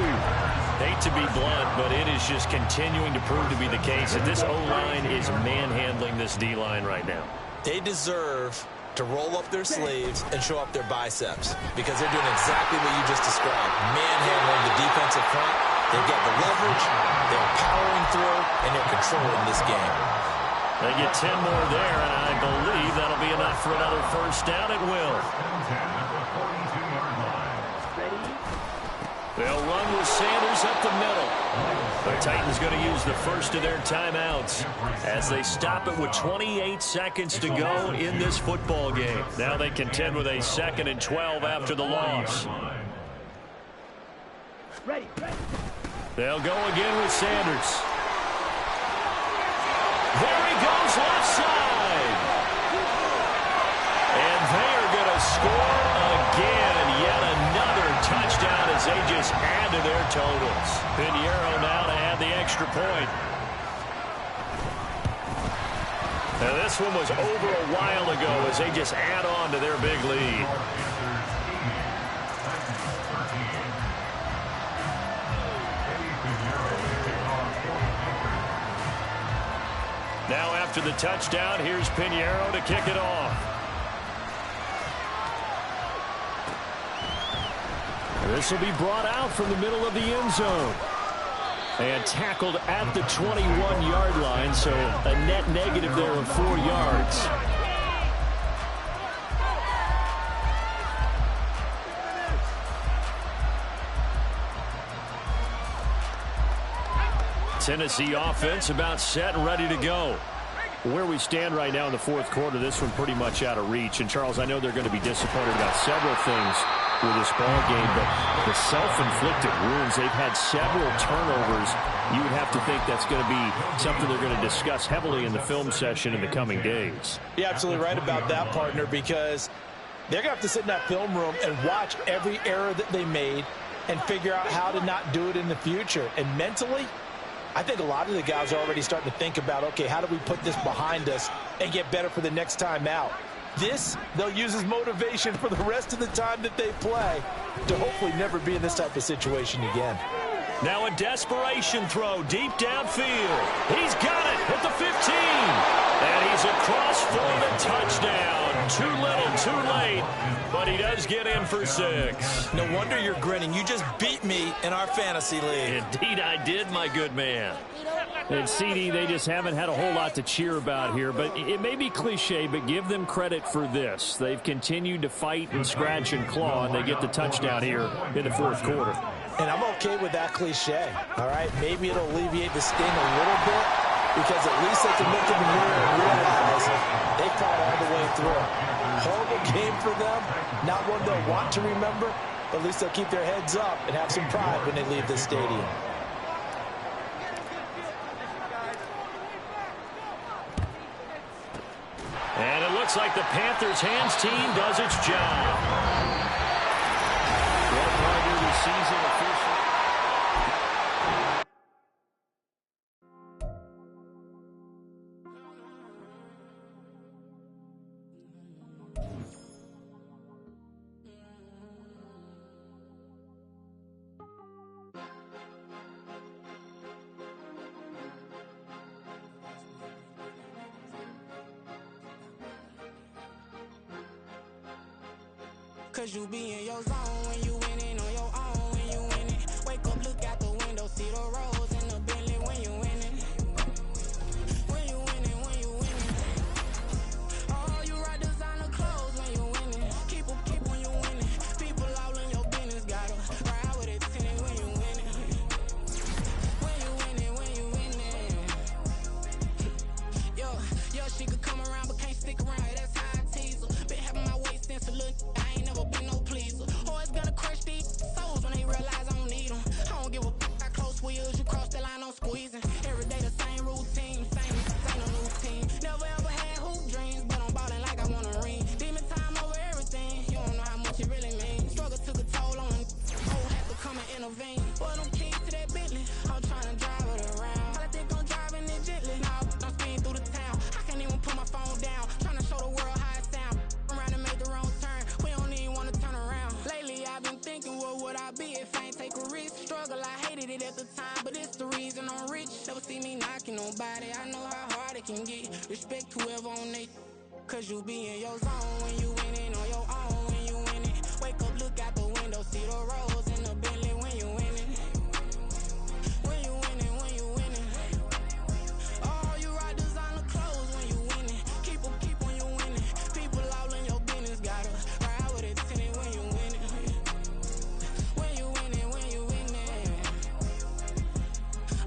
Hate to be blunt, but it is just continuing to prove to be the case that this O-line is manhandling this D-line right now. They deserve to roll up their sleeves and show up their biceps because they're doing exactly what you just described, manhandling the defensive front. They've got the leverage, they're powering through, and they're controlling this game. They get 10 more there, and I believe that'll be enough for another first down. It will. They'll run with Sanders up the middle. The Titans going to use the first of their timeouts as they stop it with 28 seconds to go in this football game. Now they contend with a 2nd and 12 after the loss. Ready. They'll go again with Sanders. There he goes left side. And they are going to score again. Yet another touchdown as they just add to their totals. Pinheiro now to add the extra point. Now this one was over a while ago as they just add on to their big lead. Now after the touchdown, here's Pinheiro to kick it off. This will be brought out from the middle of the end zone. And tackled at the 21-yard line, so a net negative there of 4 yards. Tennessee offense about set and ready to go. Where we stand right now in the fourth quarter, this one pretty much out of reach. And, Charles, I know they're going to be disappointed about several things with this ball game, but the self-inflicted wounds, they've had several turnovers. You would have to think that's going to be something they're going to discuss heavily in the film session in the coming days. You're absolutely right about that, partner, because they're going to have to sit in that film room and watch every error that they made and figure out how to not do it in the future. And mentally, I think a lot of the guys are already starting to think about, okay, how do we put this behind us and get better for the next time out? This, they'll use as motivation for the rest of the time that they play to hopefully never be in this type of situation again. Now a desperation throw deep downfield. He's got it at the 15. And he's across for the touchdown. Too little, too late. But he does get in for 6. No wonder you're grinning. You just beat me in our fantasy league. Indeed I did, my good man. And CD, they just haven't had a whole lot to cheer about here, but it may be cliche, but give them credit for this. They've continued to fight and scratch and claw, and they get the touchdown here in the fourth quarter. And I'm okay with that cliche, all right? Maybe it'll alleviate the sting a little bit because at least they can look in the mirror and realize they fought all the way through. Horrible game for them, not one they'll want to remember, but at least they'll keep their heads up and have some pride when they leave the stadium. And it looks like the Panthers' hands team does its job. Well, part of the season officially. Cause you be in your zone when you winning on your own when you winning. Wake up, look out the window, see the rose in the Bentley when you winning. When you winning, when you winning. Oh, you ride designer clothes when you winning. Keep when you winning. People all in your business, gotta ride with it tinted when you winning. When you winning, when you winning. Yo, she could come around but can't stick around. That's how I tease her. Been having my waist since a look. Been no pleaser. Always gonna crush these can't take a risk. Struggle, I hated it at the time, but it's the reason I'm rich. Never see me knocking nobody, I know how hard it can get. Respect whoever on they, cause you be in your zone when you winning on your own when you winning. Wake up, look out the window, see the rose in the Bentley when you winning. When you winning, when you winning. Oh, you rock designer clothes when you winning. Keep when you winning. People all in your business, gotta ride with it tinted when you winning. When you winning, when you winning.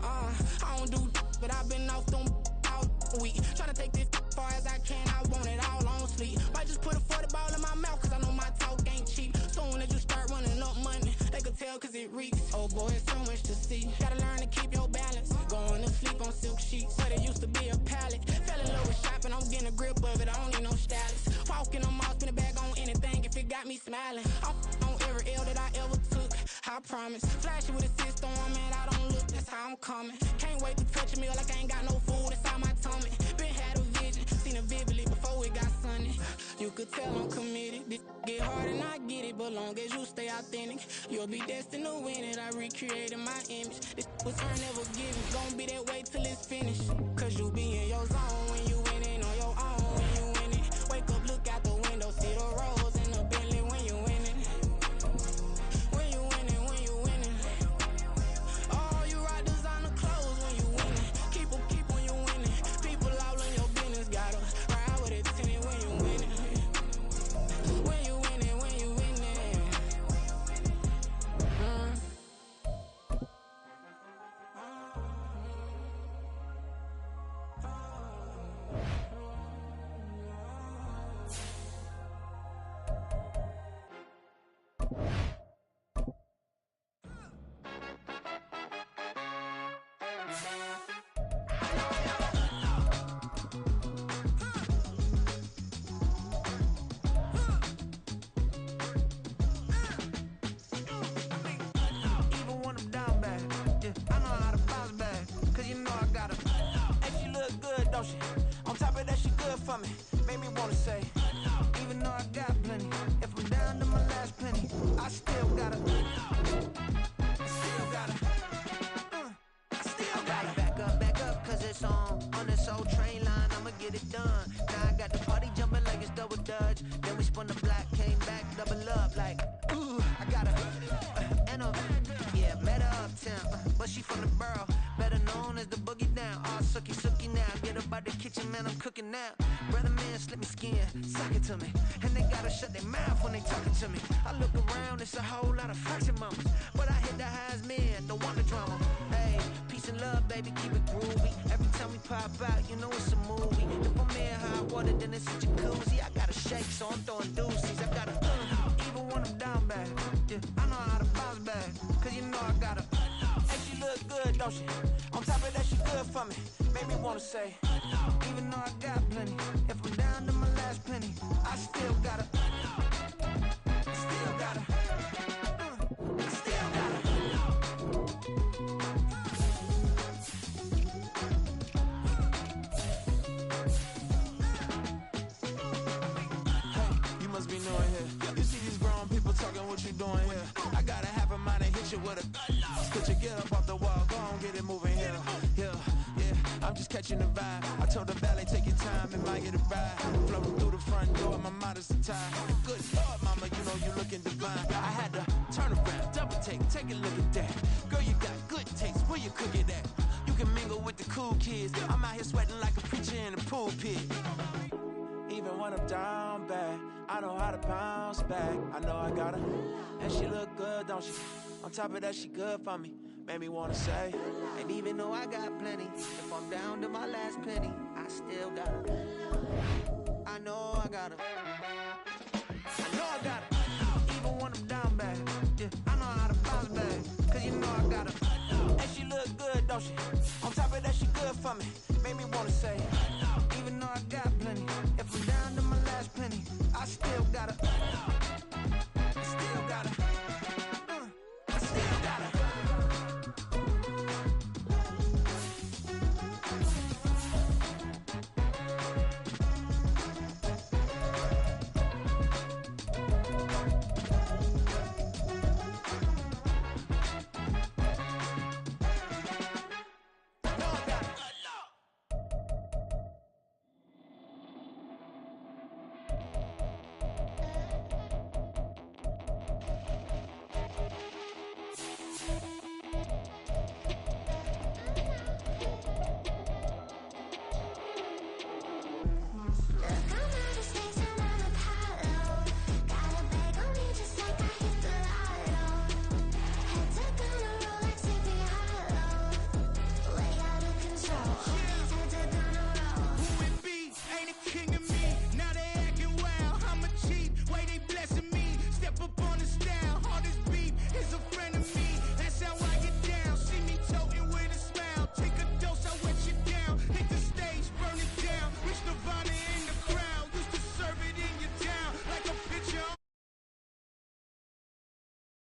I don't do, but I've been off them all week. Tryna take this far as I can, I want it all on sleep. Might just put a 40 ball in my mouth, cause I know my talk ain't cheap. Soon as you start running up money, they could tell cause it reeks. Oh boy, it's so much to see. Gotta learn to keep your balance. Going to sleep on silk sheets, but it used to be a pallet. Fell in love with shopping, I'm getting a grip of it, I don't need no stylist. Walking on mall, spin a bag on anything if it got me smiling. I'm on every L that I ever took, I promise. Flashy with a system, man, I don't look, that's how I'm coming. Can't wait to touch a meal like I ain't got no food inside my tummy. Been had a vision, seen it vividly before it got sunny. You could tell I'm committed. This get hard and I get it, but long as you stay authentic, you'll be destined to win it. I recreated my image. This was earned, never given. Gonna be that way till it's finished. Cause you be in your zone when you winning on your own when you winning. Wake up, look out the window, see the rose in the Bentley when you winning. When you winning, when you winning. Oh, you rock designer clothes when you winning. Keep when you winning. People all in your business, gotta ride with it tinted when you winning. When you winning, when you winning. Even when I'm down bad, yeah, I know how to bounce back, cause you know I got her. And she look good, don't she? On top of that, she good for me. Made me wanna say, even though I got plenty, if I'm down to my last penny, I still got her. Still got her. I still got her. Back up, cause it's on this old train line, I'ma get it done. Now I got the party jumping like it's double dutch. Then we spun the block, came back, double up, like, ooh, I got her. And yeah, met her uptown, but she from the borough, better known as the boogie down. All sucky now, get up out the kitchen, man, I'm cooking now. Brother man, slip me skin, suck it to me, and they gotta shut their mouth when they talking to me. I look around, it's a whole lot of flexing mamas, but I hit the highs, man, don't want the drama. Hey, peace and love, baby, keep it groovy. Every time we pop out, you know it's a movie. If I'm in hot water, then it's a jacuzzi. I gotta shake, so I'm throwing deuces. I gotta even when I'm down bad, yeah, I know how to bounce back, cause you know I got her. And she look good, don't she? On top of that, she good for me. Made me wanna say, even though I got plenty, if I'm down to my last penny, I still got her. Still got her. Still got her. Hey, you must be new in here. You see these grown people talking, what you doing here? I got a half a mind to hit you with a. Could you get up off the wall, go on, get it moving here. Yeah, I'm just catching the vibe. I told the ballet, take your time, it might get a ride. Floating through the front door, my modest attire. Good Lord, mama, you know you looking divine. I had to turn around, double take a look at that. Girl, you got good taste, where you cook it at? You can mingle with the cool kids. I'm out here sweating like a preacher in a pulpit. Even when I'm down bad, I know how to bounce back. I know I got her, and she look good, don't she? On top of that, she good for me. Made me wanna say, and even though I got plenty, if I'm down to my last penny, I still got her. I know I got her. I know I got her. Even when I'm down bad, yeah, I know how to bounce back, cause you know I got her. And she look good, don't she?